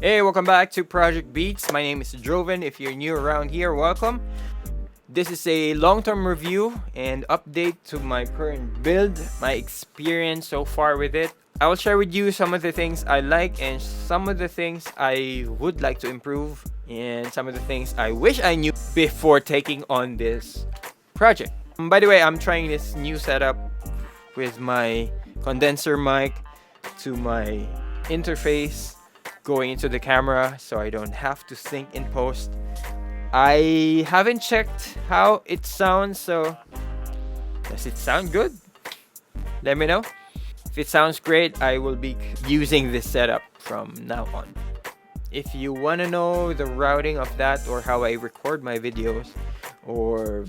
Hey, welcome back to Project Beats. My name is Joven. If you're new around here, welcome. This is a long-term review and update to my current build, my experience so far with it. I will share with you some of the things I like and some of the things I would like to improve and some of the things I wish I knew before taking on this project. By the way, I'm trying this new setup with my condenser mic to my interface going into the camera so I don't have to sync in post. I haven't checked how it sounds, so does it sound good? Let me know. If it sounds great, I will be using this setup from now on. If you want to know the routing of that or how I record my videos or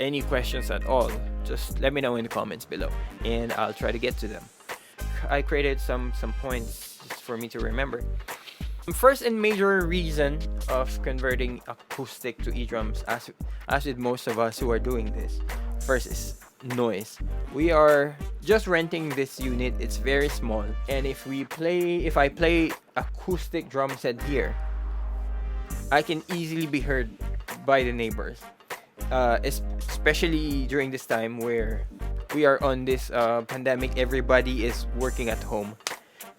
any questions at all, just let me know in the comments below and I'll try to get to them. I created some points just for me to remember. First and major reason of converting acoustic to E-drums, as with most of us who are doing this, first is noise. We are just renting this unit. It's very small, and if I play acoustic drum set here, I can easily be heard by the neighbors, especially during this time where we are on this pandemic. Everybody is working at home,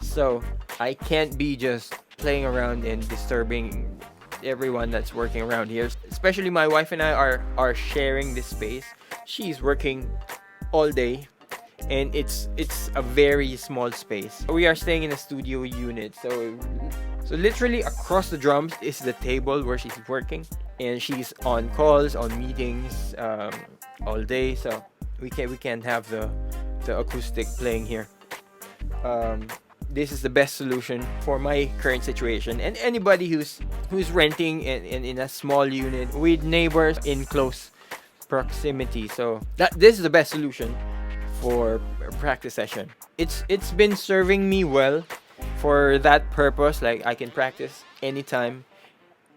so I can't be just playing around and disturbing everyone that's working around here. Especially my wife and I are sharing this space. She's working all day and it's a very small space. We are staying in a studio unit, so literally across the drums is the table where she's working, and she's on calls, on meetings all day, so we can't have the acoustic playing here. This is the best solution for my current situation, and anybody who's renting in a small unit with neighbors in close proximity. So this is the best solution for a practice session. It's been serving me well for that purpose. Like, I can practice anytime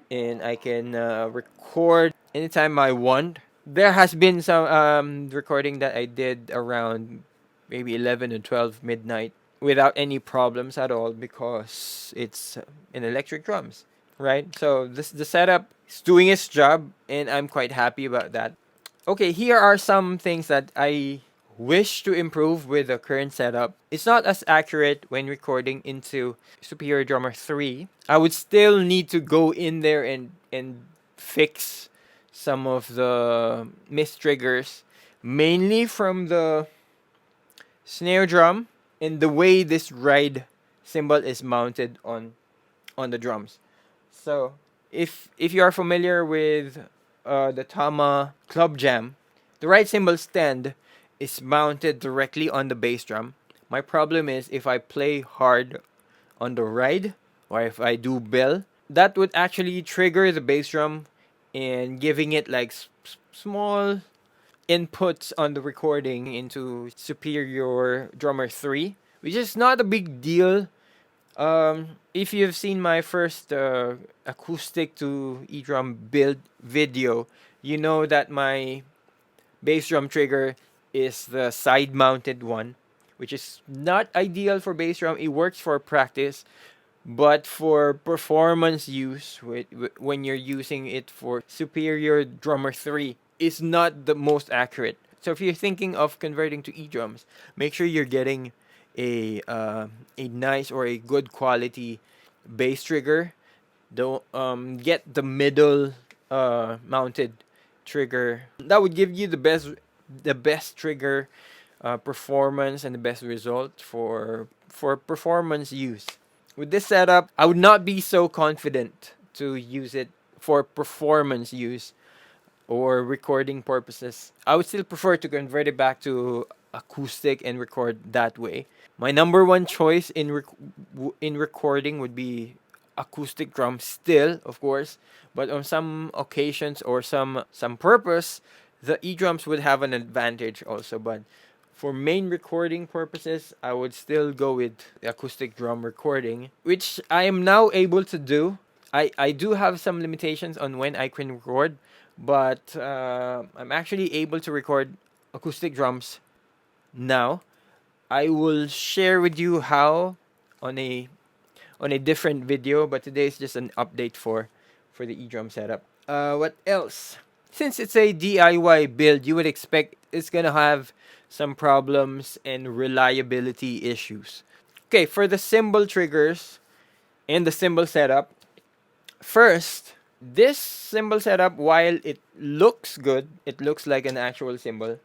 and I can record anytime I want. There has been some recording that I did around maybe 11 or 12 midnight without any problems at all, because it's an electric drums, right? So the setup is doing its job and I'm quite happy about that. Okay, here are some things that I wish to improve with the current setup. It's not as accurate when recording into Superior Drummer 3. I would still need to go in there and fix some of the missed triggers, mainly from the snare drum and the way this ride cymbal is mounted on the drums. So if you are familiar with the Tama Club Jam, the ride cymbal stand is mounted directly on the bass drum. My problem is if I play hard on the ride, or if I do bell, that would actually trigger the bass drum and giving it like small inputs on the recording into Superior Drummer 3, which is not a big deal. If you've seen my first acoustic to E-drum build video, you know that my bass drum trigger is the side mounted one, which is not ideal for bass drum. It works for practice, but for performance use, when you're using it for Superior Drummer 3, is not the most accurate. So if you're thinking of converting to E-drums, make sure you're getting a nice or a good quality bass trigger. Don't get the middle mounted trigger. That would give you the best trigger performance and the best result for performance use. With this setup, I would not be so confident to use it for performance use or recording purposes. I would still prefer to convert it back to acoustic and record that way. My number one choice in recording would be acoustic drums still, of course, but on some occasions or some purpose, the E-drums would have an advantage also. But for main recording purposes, I would still go with the acoustic drum recording, which I am now able to do. I do have some limitations on when I can record, but I'm actually able to record acoustic drums now. I will share with you how on a on a different video, but today is just an update for the E-drum setup. What else? Since it's a DIY build, you would expect it's gonna have some problems and reliability issues. Okay, for the cymbal triggers and the cymbal setup, first, this cymbal setup, while it looks good, it looks like an actual cymbal.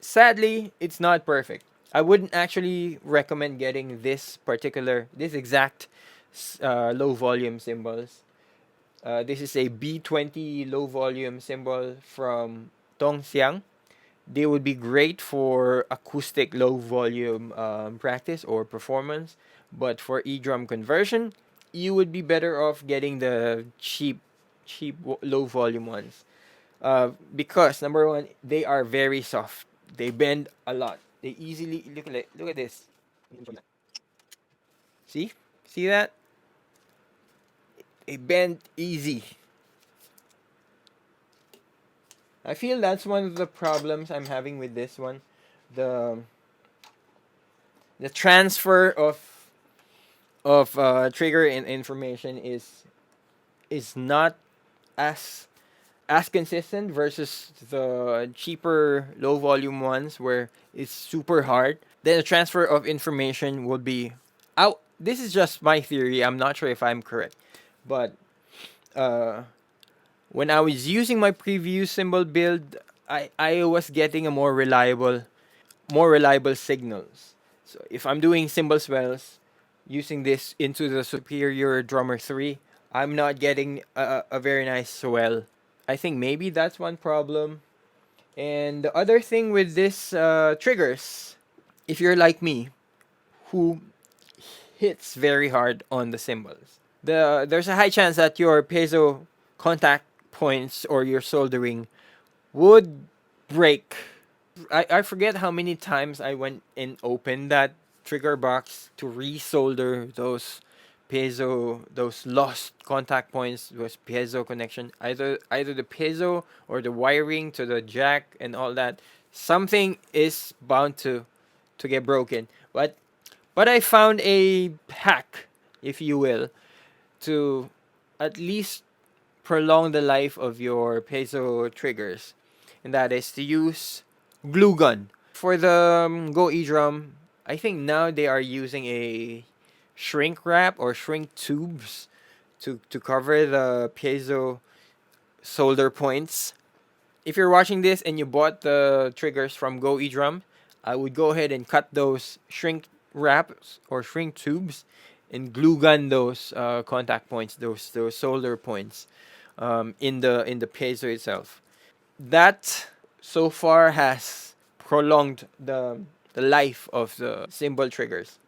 Sadly, it's not perfect. I wouldn't actually recommend getting this exact low volume cymbals. This is a B20 low volume cymbal from Tongxiang. They would be great for acoustic low volume practice or performance, but for E-drum conversion, you would be better off getting the cheap low volume ones. Because number one, they are very soft. They bend a lot. They easily look at this. See, see that? They bend easy. I feel that's one of the problems I'm having with this one. The transfer of trigger and information is not as consistent versus the cheaper low volume ones where it's super hard. Then the transfer of information would be out. This is just my theory. I'm not sure if I'm correct, but when I was using my previous cymbal build, I was getting a more reliable signals. So if I'm doing cymbal swells using this into the Superior Drummer 3, I'm not getting a very nice swell. I think maybe that's one problem. And the other thing with this triggers, if you're like me, who hits very hard on the cymbals, there's a high chance that your piezo contact points or your soldering would break. I forget how many times I went and opened that trigger box to resolder those lost contact points, those piezo connection, either the piezo or the wiring to the jack and all that. Something is bound to get broken. But I found a hack, if you will, to at least prolong the life of your piezo triggers, and that is to use glue gun. For the Go E-drum, I think now they are using a shrink wrap or shrink tubes to cover the piezo solder points. If you're watching this and you bought the triggers from Go E-drum, I would go ahead and cut those shrink wraps or shrink tubes and glue gun those contact points, those solder points in the piezo itself. That so far has prolonged the life of the cymbal triggers.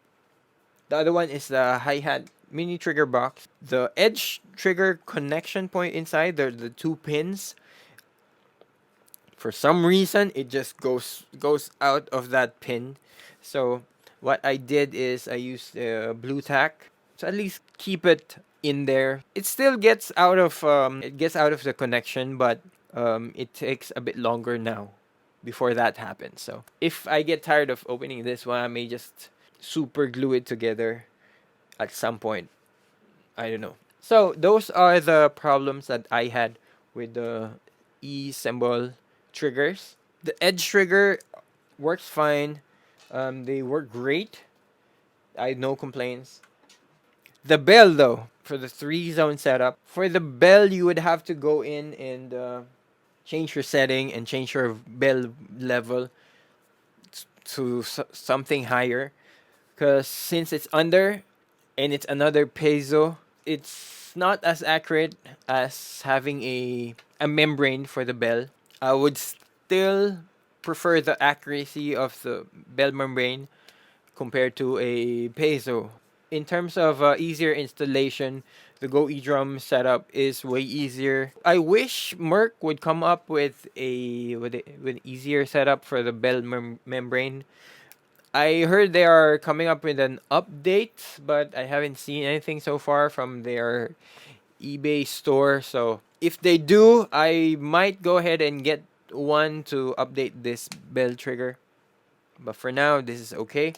The other one is the hi-hat mini trigger box. The edge trigger connection point inside, the two pins, for some reason it just goes out of that pin. So what I did is I used blue tack to at least keep it in there. It still gets out of the connection, but it takes a bit longer now before that happens. So if I get tired of opening this one, I may just super glue it together at some point. I don't know. So those are the problems that I had with the ECymbal triggers. The edge trigger works fine. They work great. I had no complaints. The bell, though, for the 3-zone setup, for the bell you would have to go in and change your setting and change your bell level to something higher, because since it's under and it's another piezo, it's not as accurate as having a membrane for the bell. I would still prefer the accuracy of the bell membrane compared to a piezo. In terms of easier installation, the Go E-drum setup is way easier. I wish Merc would come up with an easier setup for the bell membrane. I heard they are coming up with an update, but I haven't seen anything so far from their eBay store. So if they do, I might go ahead and get one to update this bell trigger. But for now, this is okay.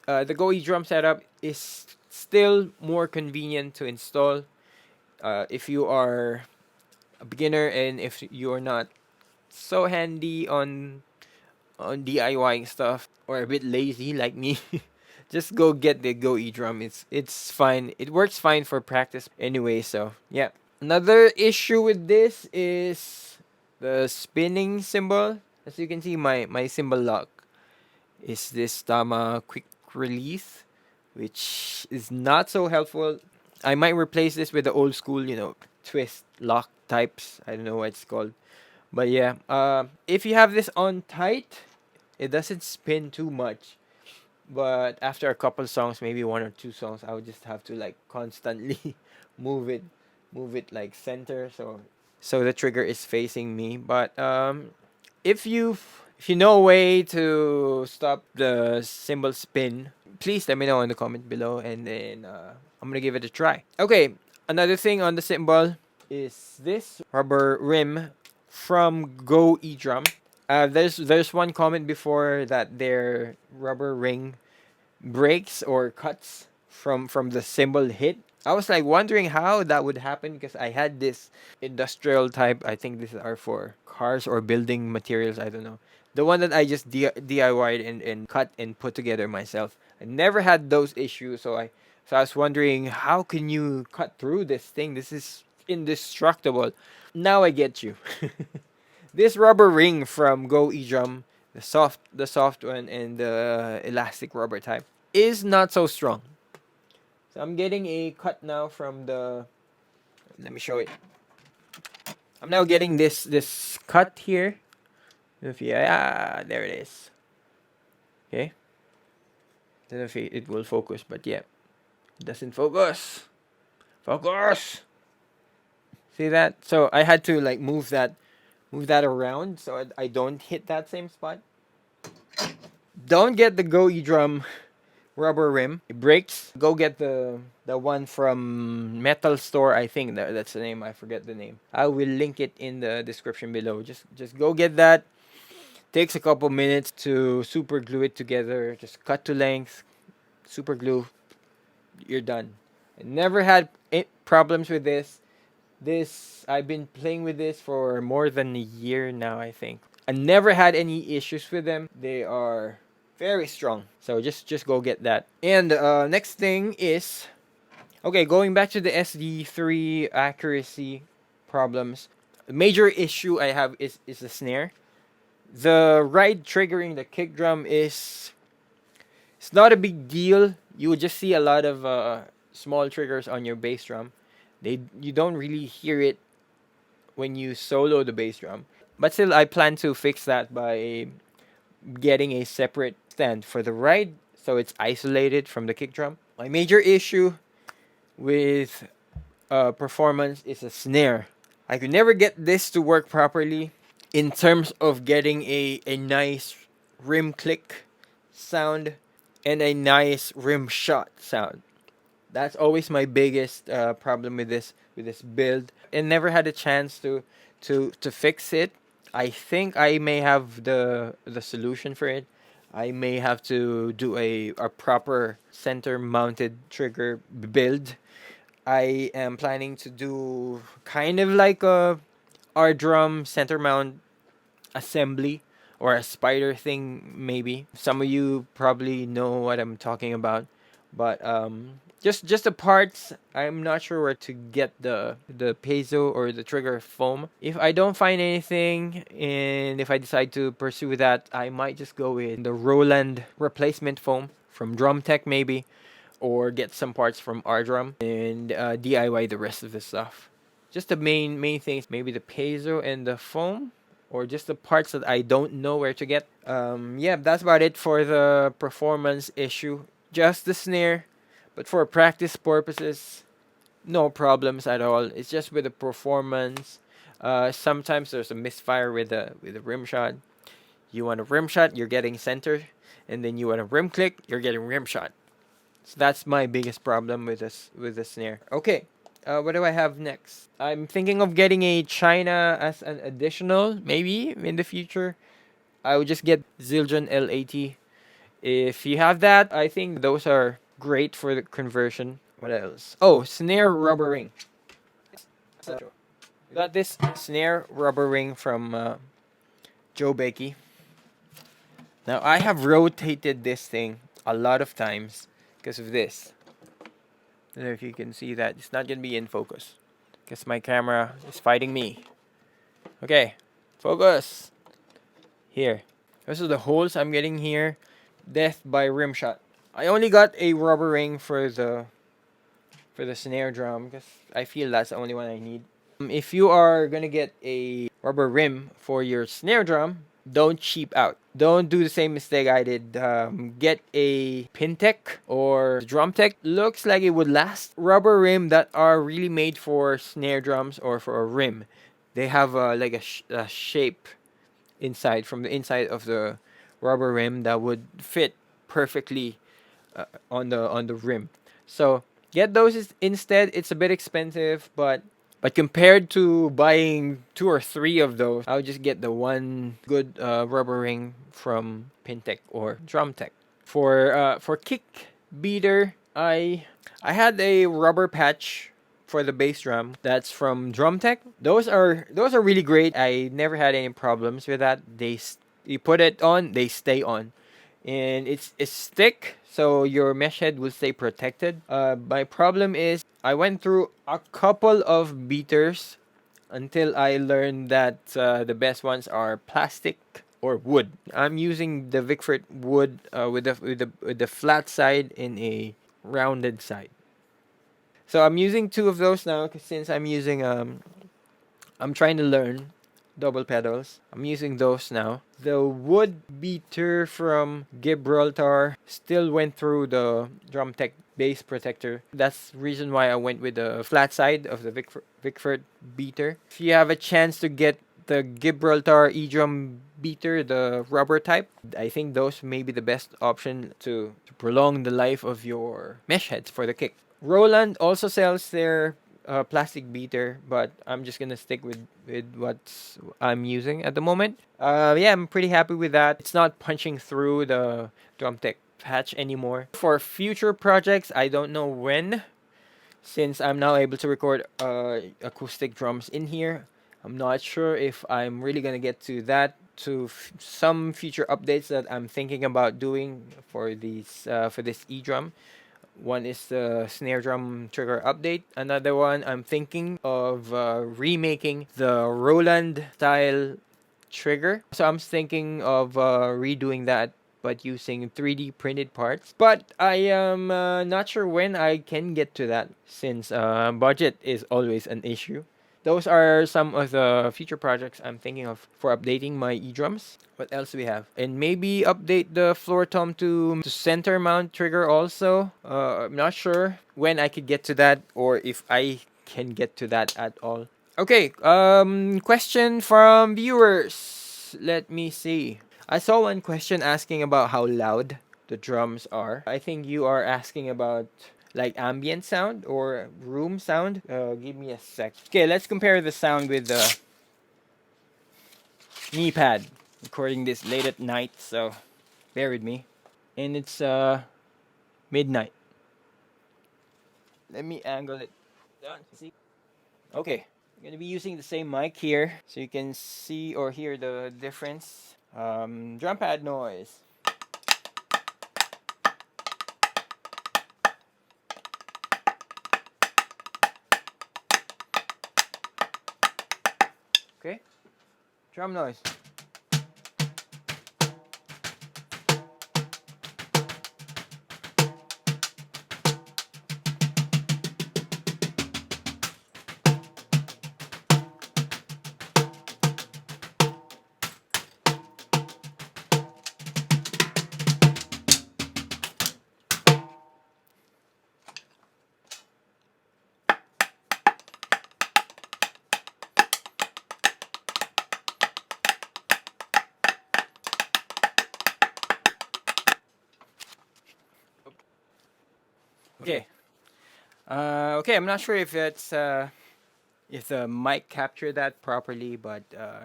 The Go E Drum setup is still more convenient to install if you are a beginner and if you're not so handy on DIYing stuff or a bit lazy like me. Just go get the Go E Drum. It's fine. It works fine for practice anyway. So yeah. Another issue with this is the spinning cymbal. As you can see, my cymbal lock is this Tama quick release, which is not so helpful. I might replace this with the old school, twist lock types. I don't know what it's called. But yeah, if you have this on tight, it doesn't spin too much. But after a couple songs, maybe one or two songs, I would just have to like constantly move it, move it like center, so the trigger is facing me. But if you if you know a way to stop the cymbal spin, please let me know in the comment below, and then I'm gonna give it a try. Okay, another thing on the cymbal is this rubber rim from Go E Drum. There's one comment before that their rubber ring breaks or cuts from the cymbal hit. I was like wondering how that would happen because I had this industrial type. I think these are for cars or building materials. I don't know. The one that I just DIY'd and cut and put together myself. I never had those issues, so I was wondering how can you cut through this thing? This is indestructible. Now I get you. This rubber ring from Go E Drum, the soft one and the elastic rubber type, is not so strong. So I'm getting a cut now from the. Let me show it. I'm now getting this cut here. If there it is. Okay. Don't know if it will focus, but yeah, it doesn't focus. Focus. See that? So I had to like move that around so I don't hit that same spot. Don't get the Go E Drum rubber rim. It breaks. Go get the one from Metal Store. I think that's the name. I forget the name. I will link it in the description below. Just go get that. Takes a couple minutes to super glue it together. Just cut to length, super glue. You're done. I never had problems with this. I've been playing with this for more than a year now, I think. I never had any issues with them. They are very strong. So just go get that. And next thing is, okay, going back to the SD3 accuracy problems. The major issue I have is the snare. The ride triggering the kick drum it's not a big deal. You would just see a lot of small triggers on your bass drum. You don't really hear it when you solo the bass drum. But still, I plan to fix that by getting a separate stand for the ride so it's isolated from the kick drum. My major issue with performance is a snare. I could never get this to work properly in terms of getting a nice rim click sound and a nice rim shot sound. That's always my biggest problem with this build, and never had a chance to fix it. I think I may have the solution for it. I may have to do a proper center mounted trigger build. I am planning to do kind of like a R drum center mount assembly or a spider thing maybe. Some of you probably know what I'm talking about, but just the parts, I'm not sure where to get the piezo or the trigger foam. If I don't find anything and if I decide to pursue that, I might just go with the Roland replacement foam from Drum Tech maybe, or get some parts from R Drum and DIY the rest of the stuff. Just the main things, maybe the piezo and the foam, or just the parts that I don't know where to get. Yeah, that's about it for the performance issue. Just the snare, but for practice purposes, no problems at all. It's just with the performance. Sometimes there's a misfire with the rim shot. You want a rim shot, you're getting center, and then you want a rim click, you're getting rim shot. So that's my biggest problem with the snare. Okay. What do I have next? I'm thinking of getting a China as an additional, maybe in the future. I would just get Zildjian L80. If you have that, I think those are great for the conversion. What else? Oh, snare rubber ring. Got this snare rubber ring from Joe Becky. Now I have rotated this thing a lot of times because of this. I don't know if you can see that. It's not gonna be in focus because my camera is fighting me. Okay, focus. Here. Those are the holes I'm getting here. Death by rim shot. I only got a rubber ring for the snare drum because I feel that's the only one I need. If you are gonna get a rubber rim for your snare drum, don't cheap out. Don't do the same mistake I did. Get a Pintech or Drum Tech. Looks like it would last. Rubber rim that are really made for snare drums or for a rim. They have like a shape inside from the inside of the rubber rim that would fit perfectly on the rim. So get those instead. It's a bit expensive, but compared to buying 2 or 3 of those, I'll just get the one good rubber ring from Pintech or Drumtech. For kick beater, I had a rubber patch for the bass drum. That's from Drumtech. Those are really great. I never had any problems with that. You put it on, they stay on, and it's thick, so your mesh head will stay protected. My problem is I went through a couple of beaters until I learned that the best ones are plastic or wood. I'm using the Vickford wood with the flat side and a rounded side. So I'm using 2 of those now since I'm trying to learn double pedals. I'm using those now. The wood beater from Gibraltar still went through the Drumtech bass protector. That's the reason why I went with the flat side of the Vickford beater. If you have a chance to get the Gibraltar E-drum beater, the rubber type, I think those may be the best option to prolong the life of your mesh heads for the kick. Roland also sells their plastic beater, but I'm just gonna stick with what I'm using at the moment. Yeah, I'm pretty happy with that. It's not punching through the Drumtech patch anymore. For future projects, I don't know when, since I'm now able to record acoustic drums in here. I'm not sure if I'm really gonna get to that. Some future updates that I'm thinking about doing for this E-drum. One is the snare drum trigger update. Another one, I'm thinking of remaking the Roland style trigger. So I'm thinking of redoing that, but using 3D printed parts. But I am not sure when I can get to that, since budget is always an issue. Those are some of the future projects I'm thinking of for updating my E-drums. What else do we have? And maybe update the floor tom to center mount trigger also. I'm not sure when I could get to that or if I can get to that at all. Okay, question from viewers. Let me see. I saw one question asking about how loud the drums are. I think you are asking about like ambient sound or room sound. Give me a sec. Okay, let's compare the sound with the knee pad. Recording this late at night, so bear with me. And it's midnight. Let me angle it down. See? Okay, I'm gonna be using the same mic here, so you can see or hear the difference. Drum pad noise. Okay, drum noise. Okay. Okay, I'm not sure if it's if the mic captured that properly, but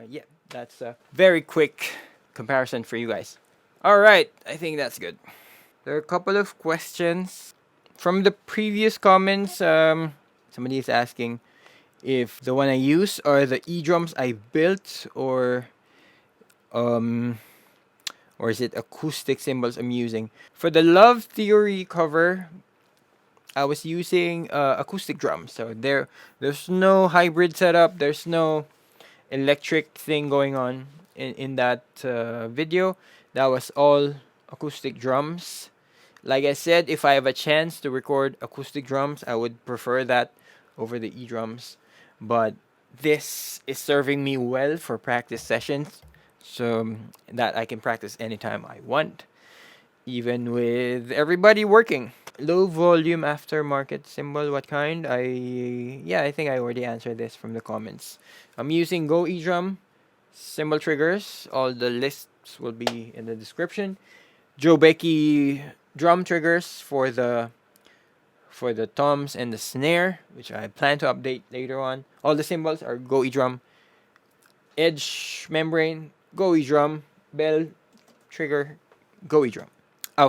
yeah, that's a very quick comparison for you guys. All right, I think that's good. There are a couple of questions from the previous comments. Somebody is asking if the one I use are the E drums I built, um, or is it acoustic cymbals I'm using? For the Love Theory cover, I was using acoustic drums. So there's no hybrid setup. There's no electric thing going on in that video. That was all acoustic drums. Like I said, if I have a chance to record acoustic drums, I would prefer that over the E drums. But this is serving me well for practice sessions, so that I can practice anytime I want, even with everybody working. Low volume aftermarket cymbal, what kind? I think I already answered this from the comments. I'm using Go E Drum cymbal triggers. All the lists will be in the description. Joe Becky drum triggers for the toms and the snare, which I plan to update later on. All the cymbals are Go E Drum. Edge membrane, Go E Drum. Bell trigger, Go E Drum.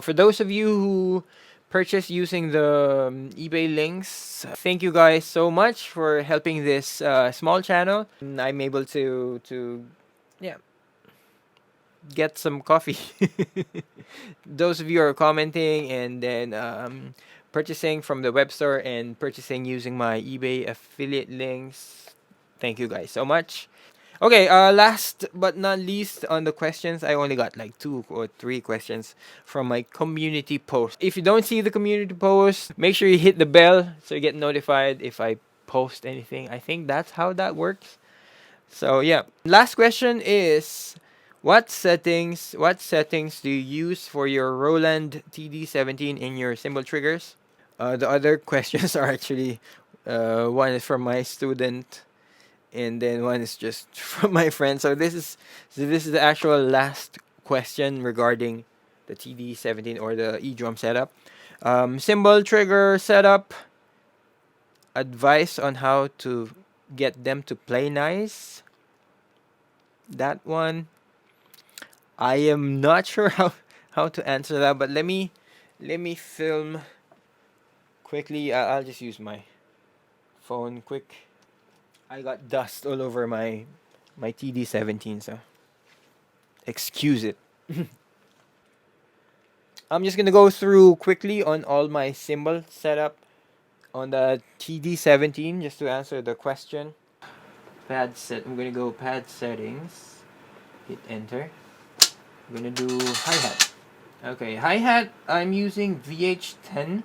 For those of you who purchase using the eBay links, thank you guys so much for helping this small channel. I'm able to yeah, get some coffee. Those of you who are commenting and then purchasing from the web store and purchasing using my eBay affiliate links, thank you guys so much. Okay, last but not least on the questions, I only got like 2 or 3 questions from my community post. If you don't see the community post, make sure you hit the bell so you get notified if I post anything. I think that's how that works. So yeah, last question is, what settings do you use for your Roland TD17 in your cymbal triggers? The other questions are actually one is from my student, and then one is just from my friend. So this is the actual last question regarding the TD17 or the E drum setup. Cymbal trigger setup, advice on how to get them to play nice. That one, I am not sure how to answer that, but let me film quickly. I'll just use my phone quick. I got dust all over my TD17, so excuse it. I'm just gonna go through quickly on all my cymbal setup on the TD17 just to answer the question. I'm gonna go pad settings. Hit enter. I'm gonna do hi-hat. Okay, hi-hat, I'm using VH10.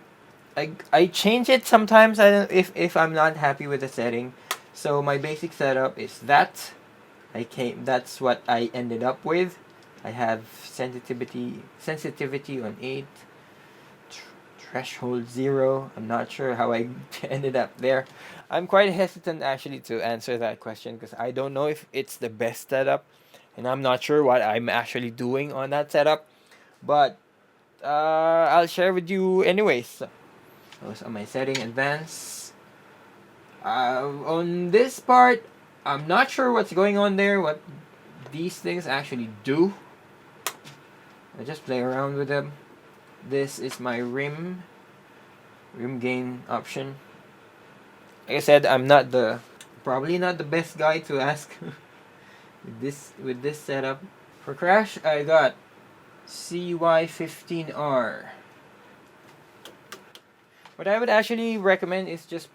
I change it sometimes. I don't if I'm not happy with the setting. So my basic setup is that. That's what I ended up with. I have sensitivity on 8, threshold 0. I'm not sure how I ended up there. I'm quite hesitant actually to answer that question because I don't know if it's the best setup, and I'm not sure what I'm actually doing on that setup. But I'll share with you anyways. So, those are my setting advanced. On this part, I'm not sure what's going on there, what these things actually do. I just play around with them. This is my rim gain option. Like I said, I'm probably not the best guy to ask with this setup. For crash, I got CY15R. What I would actually recommend is just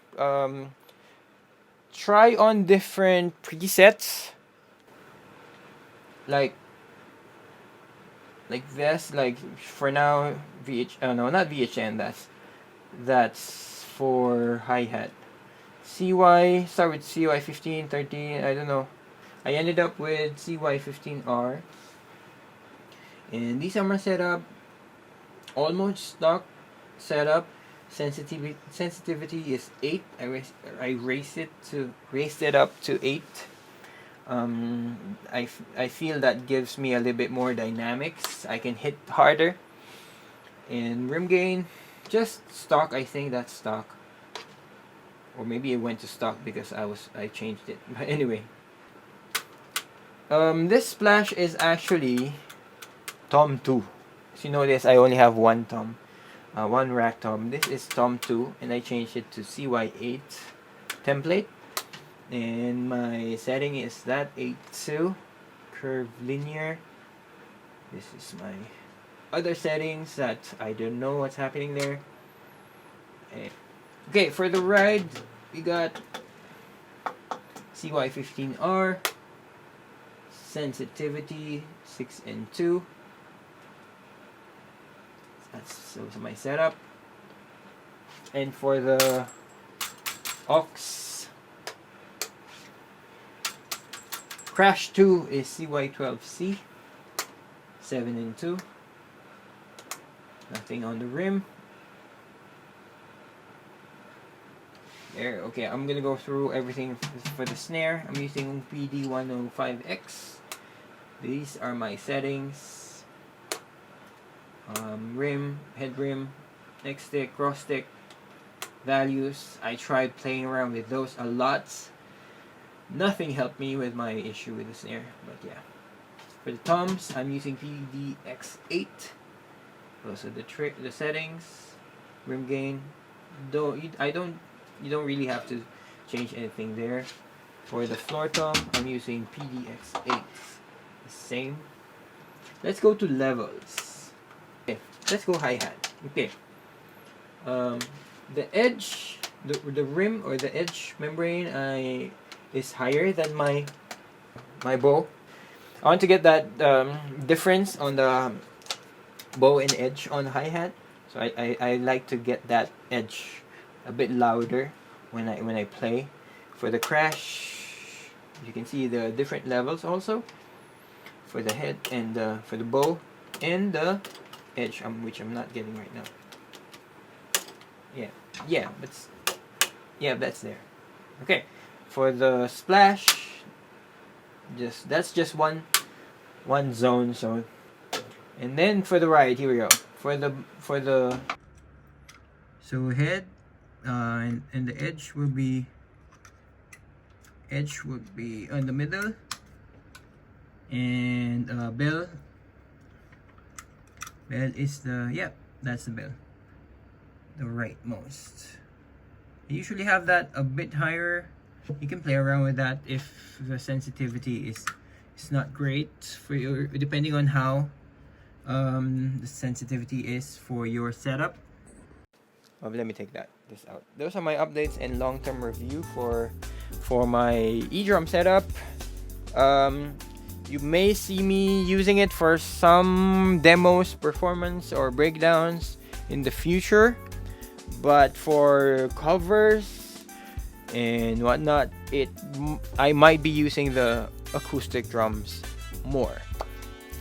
try on different presets, like this. Like for now, no, not VHN. That's for hi-hat. Start with CY15, 13. I don't know. I ended up with CY15R, and these are my setup. Almost stock setup. Sensitivity is 8. I raised it up to 8. I feel that gives me a little bit more dynamics. I can hit harder. And rim gain, just stock. I think that's stock, or maybe it went to stock because I changed it. But anyway, this splash is actually Tom 2. As you notice, I only have one tom, one rack tom. This is Tom 2, and I changed it to CY8 template. And my setting is that A2 curve linear. This is my other settings that I don't know what's happening there. Okay, for the ride, we got CY15R, sensitivity 6 and 2. That's my setup. And for the aux, Crash 2 is CY12C, 7 and 2. Nothing on the rim. There, okay, I'm gonna go through everything for the snare. I'm using PD105X. These are my settings. Rim, head rim, neck stick, cross stick, values. I tried playing around with those a lot. Nothing helped me with my issue with the snare, but yeah. For the toms, I'm using PDX8. Those are the settings. Rim gain. You don't really have to change anything there. For the floor tom, I'm using PDX8. The same. Let's go to levels. Okay, let's go hi-hat. Okay. The edge, the rim or the edge membrane is higher than my bow. I want to get that difference on the bow and edge on the hi-hat. So I like to get that edge a bit louder when I play. For the crash, you can see the different levels also for the head and for the bow and the edge, which I'm not getting right now. That's there. Okay, for the splash, that's just one zone. So, and then for the ride, here we go. For the so head. And the edge will be on the middle, and bell is that's the bell, the rightmost. I usually have that a bit higher. You can play around with that if the sensitivity is not great for you, depending on how the sensitivity is for your setup. Let me take this out. Those are my updates and long-term review for my E-drum setup. You may see me using it for some demos, performance, or breakdowns in the future. But for covers and whatnot, I might be using the acoustic drums more.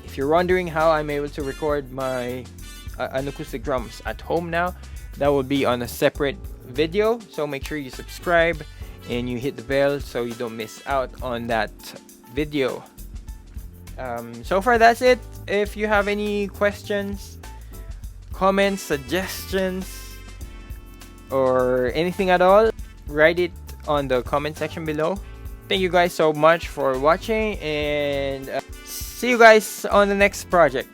If you're wondering how I'm able to record my an acoustic drums at home now, that will be on a separate video, so make sure you subscribe and you hit the bell so you don't miss out on that video. So far that's it. If you have any questions, comments, suggestions, or anything at all, write it on the comment section below. Thank you guys so much for watching, and see you guys on the next project.